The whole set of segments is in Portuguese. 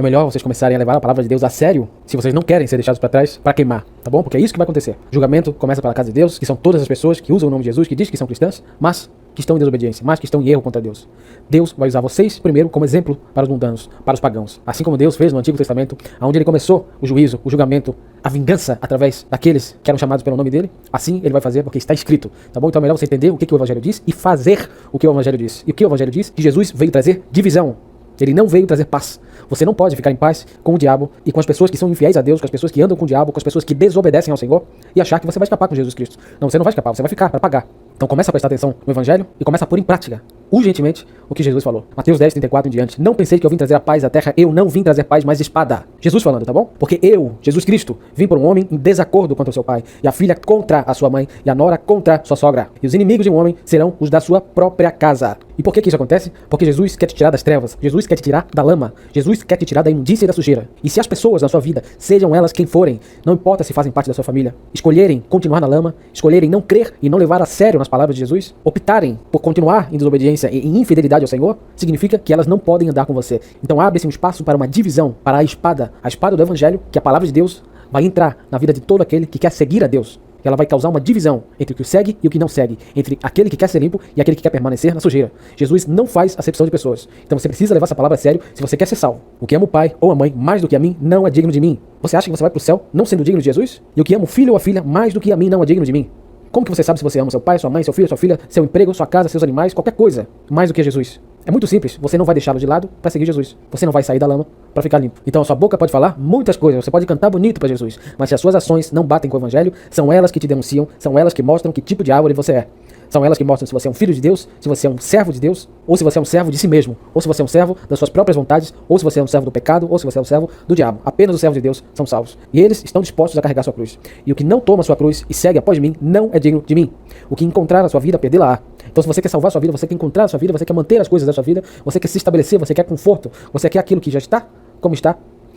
é melhor vocês começarem a levar a palavra de Deus a sério, se vocês não querem ser deixados para trás, para queimar, tá bom? Porque é isso que vai acontecer. Julgamento começa pela casa de Deus, que são todas as pessoas que usam o nome de Jesus, que dizem que são cristãs, mas que estão em desobediência, mas que estão em erro contra Deus. Deus vai usar vocês primeiro como exemplo para os mundanos, para os pagãos. Assim como Deus fez no Antigo Testamento, onde ele começou o juízo, o julgamento, a vingança através daqueles que eram chamados pelo nome dele, assim ele vai fazer porque está escrito, tá bom? Então é melhor você entender o que o Evangelho diz e fazer o que o Evangelho diz. E o que o Evangelho diz? Que Jesus veio trazer divisão. Ele não veio trazer paz. Você não pode ficar em paz com o diabo e com as pessoas que são infiéis a Deus, com as pessoas que andam com o diabo, com as pessoas que desobedecem ao Senhor e achar que você vai escapar com Jesus Cristo. Não, você não vai escapar, você vai ficar para pagar. Então começa a prestar atenção no Evangelho e começa a pôr em prática, urgentemente, o que Jesus falou. Mateus 10, 34 em diante. Não pensei que eu vim trazer a paz à terra, eu não vim trazer paz, mas espada. Jesus falando, tá bom? Porque eu, Jesus Cristo, vim por um homem em desacordo contra o seu pai, e a filha contra a sua mãe, e a nora contra sua sogra. E os inimigos de um homem serão os da sua própria casa. E por que isso acontece? Porque Jesus quer te tirar das trevas, Jesus quer te tirar da lama, Jesus quer te tirar da imundícia e da sujeira. E se as pessoas na sua vida, sejam elas quem forem, não importa se fazem parte da sua família, escolherem continuar na lama, escolherem não crer e não levar a sério nas palavras de Jesus, optarem por continuar em desobediência e em infidelidade ao Senhor, significa que elas não podem andar com você. Então abre-se um espaço para uma divisão, para a espada do Evangelho, que a palavra de Deus vai entrar na vida de todo aquele que quer seguir a Deus. Ela vai causar uma divisão entre o que o segue e o que não segue, entre aquele que quer ser limpo e aquele que quer permanecer na sujeira. Jesus não faz acepção de pessoas. Então você precisa levar essa palavra a sério se você quer ser salvo. O que ama o pai ou a mãe mais do que a mim não é digno de mim. Você acha que você vai para o céu não sendo digno de Jesus? E o que ama o filho ou a filha mais do que a mim não é digno de mim? Como que você sabe se você ama seu pai, sua mãe, seu filho, sua filha, seu emprego, sua casa, seus animais, qualquer coisa, mais do que Jesus? É muito simples, você não vai deixá-lo de lado para seguir Jesus. Você não vai sair da lama para ficar limpo. Então a sua boca pode falar muitas coisas, você pode cantar bonito para Jesus, mas se as suas ações não batem com o Evangelho, são elas que te denunciam, são elas que mostram que tipo de árvore você é. São elas que mostram se você é um filho de Deus, se você é um servo de Deus, ou se você é um servo de si mesmo, ou se você é um servo das suas próprias vontades, ou se você é um servo do pecado, ou se você é um servo do diabo. Apenas os servos de Deus são salvos. E eles estão dispostos a carregar sua cruz. E o que não toma sua cruz e segue após mim, não é digno de mim. O que encontrar a sua vida, perdê-la-á. Então se você quer salvar a sua vida, você quer encontrar a sua vida, você quer manter as coisas da sua vida, você quer se estabelecer, você quer conforto, você quer aquilo que já está, como está,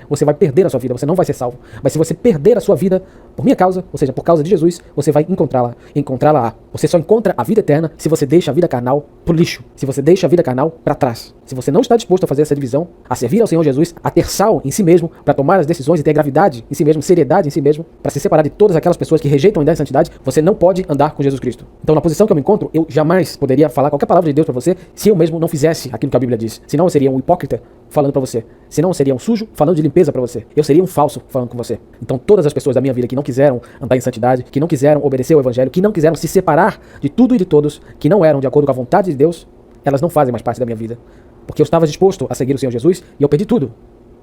você vai perder a sua vida, você não vai ser salvo. Mas se você perder a sua vida por minha causa, ou seja, por causa de Jesus, você vai encontrá-la. Você só encontra a vida eterna se você deixa a vida carnal pro lixo, se você deixa a vida carnal para trás. Se você não está disposto a fazer essa divisão, a servir ao Senhor Jesus, a ter sal em si mesmo, para tomar as decisões e ter gravidade em si mesmo, seriedade em si mesmo, para se separar de todas aquelas pessoas que rejeitam a ideia de santidade, você não pode andar com Jesus Cristo. Então na posição que eu me encontro, eu jamais poderia falar qualquer palavra de Deus para você se eu mesmo não fizesse aquilo que a Bíblia diz. Senão eu seria um hipócrita falando para você. Senão eu seria um sujo falando de limpeza para você. Eu seria um falso falando com você. Então todas as pessoas da minha vida que não quiseram andar em santidade, que não quiseram obedecer ao Evangelho, que não quiseram se separar de tudo e de todos, que não eram de acordo com a vontade de Deus, elas não fazem mais parte da minha vida. Porque eu estava disposto a seguir o Senhor Jesus e eu perdi tudo.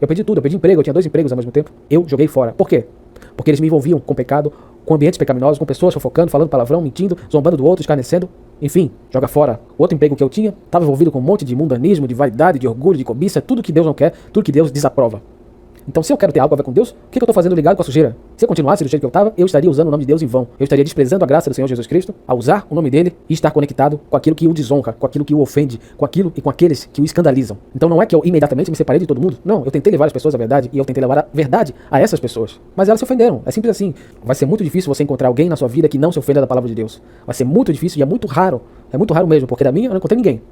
Eu perdi emprego, eu tinha 2 empregos ao mesmo tempo. Eu joguei fora. Por quê? Porque eles me envolviam com pecado, com ambientes pecaminosos, com pessoas fofocando, falando palavrão, mentindo, zombando do outro, escarnecendo. Enfim, joga fora. O outro emprego que eu tinha estava envolvido com um monte de mundanismo, de vaidade, de orgulho, de cobiça, tudo que Deus não quer, tudo que Deus desaprova. Então se eu quero ter algo a ver com Deus, o que eu estou fazendo ligado com a sujeira? Se eu continuasse do jeito que eu estava, eu estaria usando o nome de Deus em vão. Eu estaria desprezando a graça do Senhor Jesus Cristo a usar o nome dele e estar conectado com aquilo que o desonra, com aquilo que o ofende, com aquilo e com aqueles que o escandalizam. Então não é que eu imediatamente me separei de todo mundo. Não, eu tentei levar as pessoas à verdade e eu tentei levar a verdade a essas pessoas. Mas elas se ofenderam. É simples assim. Vai ser muito difícil você encontrar alguém na sua vida que não se ofenda da palavra de Deus. Vai ser muito difícil e é muito raro mesmo, porque da minha eu não encontrei ninguém.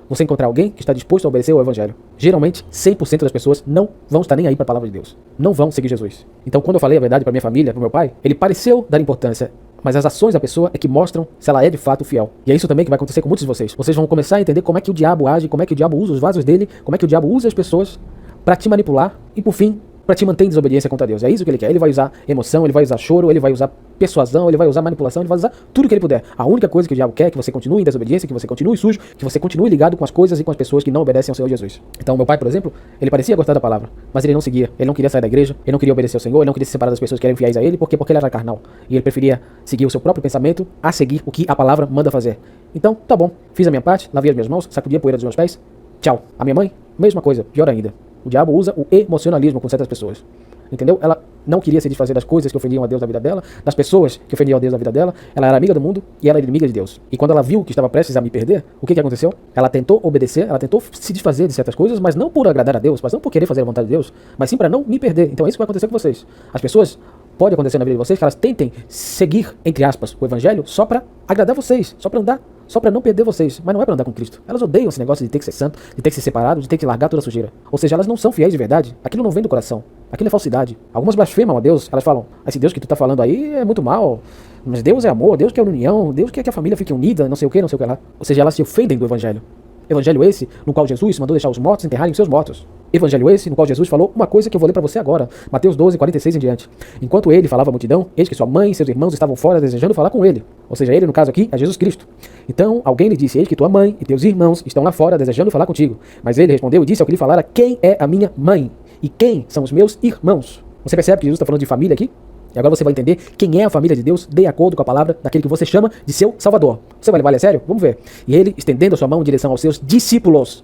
Você encontrar alguém que está disposto a obedecer ao Evangelho. Geralmente, 100% das pessoas não vão estar nem aí para a palavra de Deus. Não vão seguir Jesus. Então, quando eu falei a verdade para minha família, para meu pai, ele pareceu dar importância, mas as ações da pessoa é que mostram se ela é de fato fiel. E é isso também que vai acontecer com muitos de vocês. Vocês vão começar a entender como é que o diabo age, como é que o diabo usa os vasos dele, como é que o diabo usa as pessoas para te manipular e, por fim, para te manter em desobediência contra Deus. É isso que ele quer. Ele vai usar emoção, ele vai usar choro, ele vai usar persuasão, ele vai usar manipulação, ele vai usar tudo que ele puder. A única coisa que o diabo quer é que você continue em desobediência, que você continue sujo, que você continue ligado com as coisas e com as pessoas que não obedecem ao Senhor Jesus. Então, meu pai, por exemplo, ele parecia gostar da palavra, mas ele não seguia. Ele não queria sair da igreja, ele não queria obedecer ao Senhor, ele não queria se separar das pessoas que eram fiéis a ele, porque ele era carnal. E ele preferia seguir o seu próprio pensamento a seguir o que a palavra manda fazer. Então, tá bom, fiz a minha parte, lavei as minhas mãos, sacudi a poeira dos meus pés, tchau. A minha mãe, mesma coisa, pior ainda. O diabo usa o emocionalismo com certas pessoas. Entendeu? Ela não queria se desfazer das coisas que ofendiam a Deus na vida dela, das pessoas que ofendiam a Deus na vida dela. Ela era amiga do mundo e ela era inimiga de Deus. E quando ela viu que estava prestes a me perder, o que aconteceu? Ela tentou obedecer, ela tentou se desfazer de certas coisas, mas não por agradar a Deus, mas não por querer fazer a vontade de Deus, mas sim para não me perder. Então é isso que vai acontecer com vocês. As pessoas, pode acontecer na vida de vocês, que elas tentem seguir, entre aspas, o Evangelho só para agradar vocês, só para andar só para não perder vocês, mas não é para andar com Cristo. Elas odeiam esse negócio de ter que ser santo, de ter que ser separado, de ter que largar toda a sujeira. Ou seja, elas não são fiéis de verdade. Aquilo não vem do coração. Aquilo é falsidade. Algumas blasfemam a Deus. Elas falam, esse Deus que tu tá falando aí é muito mal. Mas Deus é amor, Deus quer união, Deus quer que a família fique unida, não sei o que lá. Ou seja, elas se ofendem do Evangelho. Evangelho esse no qual Jesus mandou deixar os mortos enterrarem os seus mortos. Evangelho esse no qual Jesus falou uma coisa que eu vou ler para você agora. Mateus 12, 46 em diante. Enquanto ele falava à multidão, eis que sua mãe e seus irmãos estavam fora desejando falar com ele. Ou seja, ele no caso aqui é Jesus Cristo. Então alguém lhe disse, eis que tua mãe e teus irmãos estão lá fora desejando falar contigo. Mas ele respondeu e disse ao que lhe falara, quem é a minha mãe? E quem são os meus irmãos? Você percebe que Jesus está falando de família aqui? E agora você vai entender quem é a família de Deus de acordo com a palavra daquele que você chama de seu Salvador. Você vai levar ele a sério? Vamos ver. E ele, estendendo a sua mão em direção aos seus discípulos,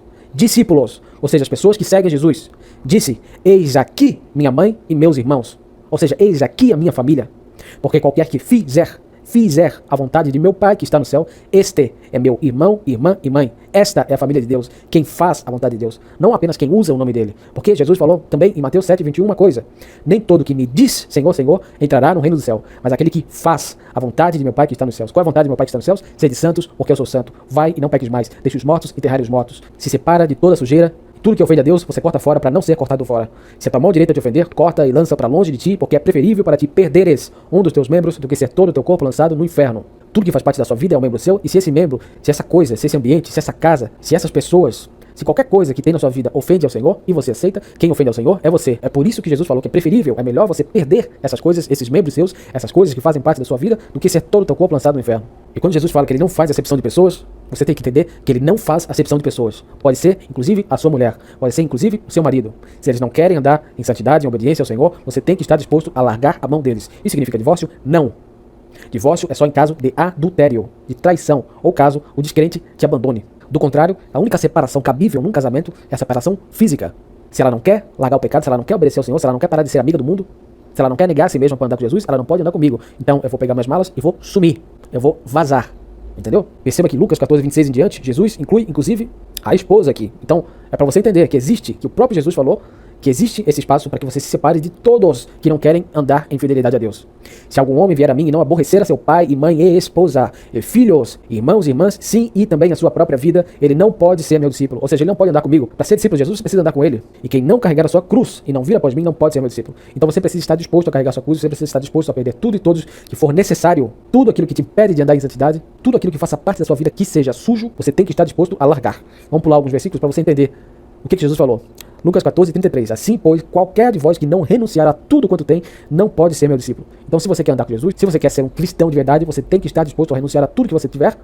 ou seja, as pessoas que seguem Jesus, disse, eis aqui minha mãe e meus irmãos. Ou seja, eis aqui a minha família. Porque qualquer que fizer a vontade de meu Pai que está no céu, este é meu irmão, irmã e mãe. Esta é a família de Deus, quem faz a vontade de Deus, não apenas quem usa o nome dele. Porque Jesus falou também em Mateus 7, 21 uma coisa, nem todo que me diz Senhor, Senhor, entrará no reino do céu, mas aquele que faz a vontade de meu Pai que está nos céus. Qual é a vontade de meu Pai que está nos céus? Sede santos, porque eu sou santo. Vai e não peques mais, deixe os mortos enterrarem os mortos. Se separa de toda a sujeira. Tudo que ofende a Deus, você corta fora para não ser cortado fora. Se a tua mão direita te ofender, corta e lança para longe de ti, porque é preferível para ti perderes um dos teus membros do que ser todo o teu corpo lançado no inferno. Tudo que faz parte da sua vida é um membro seu, e se esse membro, se essa coisa, se esse ambiente, se essa casa, se essas pessoas, se qualquer coisa que tem na sua vida ofende ao Senhor, e você aceita, quem ofende ao Senhor é você. É por isso que Jesus falou que é preferível, é melhor você perder essas coisas, esses membros seus, essas coisas que fazem parte da sua vida, do que ser todo o teu corpo lançado no inferno. E quando Jesus fala que ele não faz acepção de pessoas, você tem que entender que ele não faz acepção de pessoas. Pode ser, inclusive, a sua mulher. Pode ser, inclusive, o seu marido. Se eles não querem andar em santidade, em obediência ao Senhor, você tem que estar disposto a largar a mão deles. Isso significa divórcio? Não. Divórcio é só em caso de adultério, de traição, ou caso o descrente te abandone. Do contrário, a única separação cabível num casamento é a separação física. Se ela não quer largar o pecado, se ela não quer obedecer ao Senhor, se ela não quer parar de ser amiga do mundo, se ela não quer negar a si mesma para andar com Jesus, ela não pode andar comigo. Então eu vou pegar minhas malas e vou sumir. Eu vou vazar. Entendeu? Perceba que Lucas 14, 26 em diante, Jesus inclui, inclusive, a esposa aqui. Então, é para você entender que existe, que o próprio Jesus falou, que existe esse espaço para que você se separe de todos que não querem andar em fidelidade a Deus. Se algum homem vier a mim e não aborrecer a seu pai e mãe e esposa, e filhos, irmãos e irmãs, sim, e também a sua própria vida, ele não pode ser meu discípulo. Ou seja, ele não pode andar comigo. Para ser discípulo de Jesus, você precisa andar com ele. E quem não carregar a sua cruz e não vir após mim, não pode ser meu discípulo. Então você precisa estar disposto a carregar a sua cruz, você precisa estar disposto a perder tudo e todos que for necessário, tudo aquilo que te impede de andar em santidade, tudo aquilo que faça parte da sua vida que seja sujo, você tem que estar disposto a largar. Vamos pular alguns versículos para você entender o que Jesus falou. Lucas 14, 33. Assim, pois, qualquer de vós que não renunciar a tudo quanto tem, não pode ser meu discípulo. Então, se você quer andar com Jesus, se você quer ser um cristão de verdade, você tem que estar disposto a renunciar a tudo que você tiver,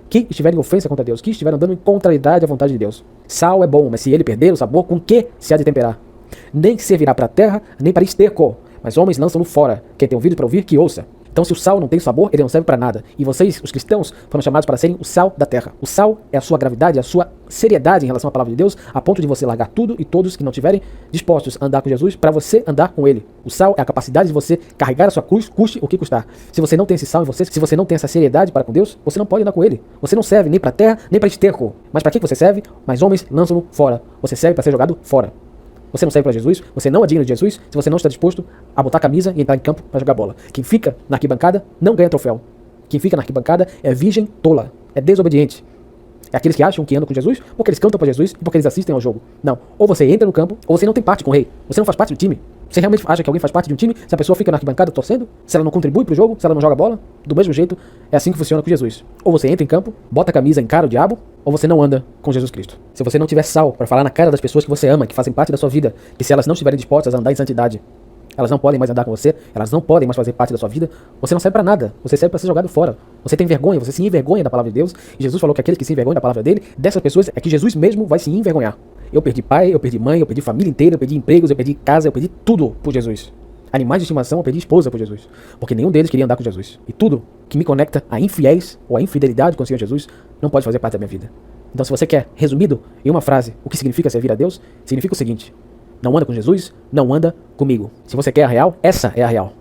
que estiver em ofensa contra Deus, que estiver andando em contrariedade à vontade de Deus. Sal é bom, mas se ele perder o sabor, com que se há de temperar? Nem servirá para a terra, nem para esterco, mas homens lançam-no fora. Quem tem ouvido para ouvir, que ouça. Então, se o sal não tem sabor, ele não serve para nada. E vocês, os cristãos, foram chamados para serem o sal da terra. O sal é a sua gravidade, a sua seriedade em relação à palavra de Deus, a ponto de você largar tudo e todos que não estiverem dispostos a andar com Jesus, para você andar com ele. O sal é a capacidade de você carregar a sua cruz, custe o que custar. Se você não tem esse sal em você, se você não tem essa seriedade para com Deus, você não pode andar com ele. Você não serve nem para a terra, nem para esterco. Mas para que você serve? Mas homens lançam-no fora. Você serve para ser jogado fora. Você não serve para Jesus, você não é digno de Jesus, se você não está disposto a botar a camisa e entrar em campo para jogar bola. Quem fica na arquibancada não ganha troféu. Quem fica na arquibancada é virgem tola, é desobediente. É aqueles que acham que andam com Jesus porque eles cantam para Jesus e porque eles assistem ao jogo. Não, ou você entra no campo, ou você não tem parte com o rei. Você não faz parte do time. Você realmente acha que alguém faz parte de um time se a pessoa fica na arquibancada torcendo? Se ela não contribui pro jogo? Se ela não joga bola? Do mesmo jeito, é assim que funciona com Jesus. Ou você entra em campo, bota a camisa, encara o diabo, ou você não anda com Jesus Cristo. Se você não tiver sal para falar na cara das pessoas que você ama, que fazem parte da sua vida, que se elas não estiverem dispostas a andar em santidade, elas não podem mais andar com você, elas não podem mais fazer parte da sua vida, você não serve para nada, você serve para ser jogado fora. Você tem vergonha, você se envergonha da palavra de Deus, e Jesus falou que aquele que se envergonha da palavra dele, dessas pessoas é que Jesus mesmo vai se envergonhar. Eu perdi pai, eu perdi mãe, eu perdi família inteira, eu perdi empregos, eu perdi casa, eu perdi tudo por Jesus. Animais de estimação, eu perdi esposa por Jesus, porque nenhum deles queria andar com Jesus. E tudo que me conecta a infiéis ou a infidelidade com o Senhor Jesus não pode fazer parte da minha vida. Então, se você quer, resumido em uma frase, o que significa servir a Deus, significa o seguinte: não anda com Jesus, não anda comigo. Se você quer a real, essa é a real.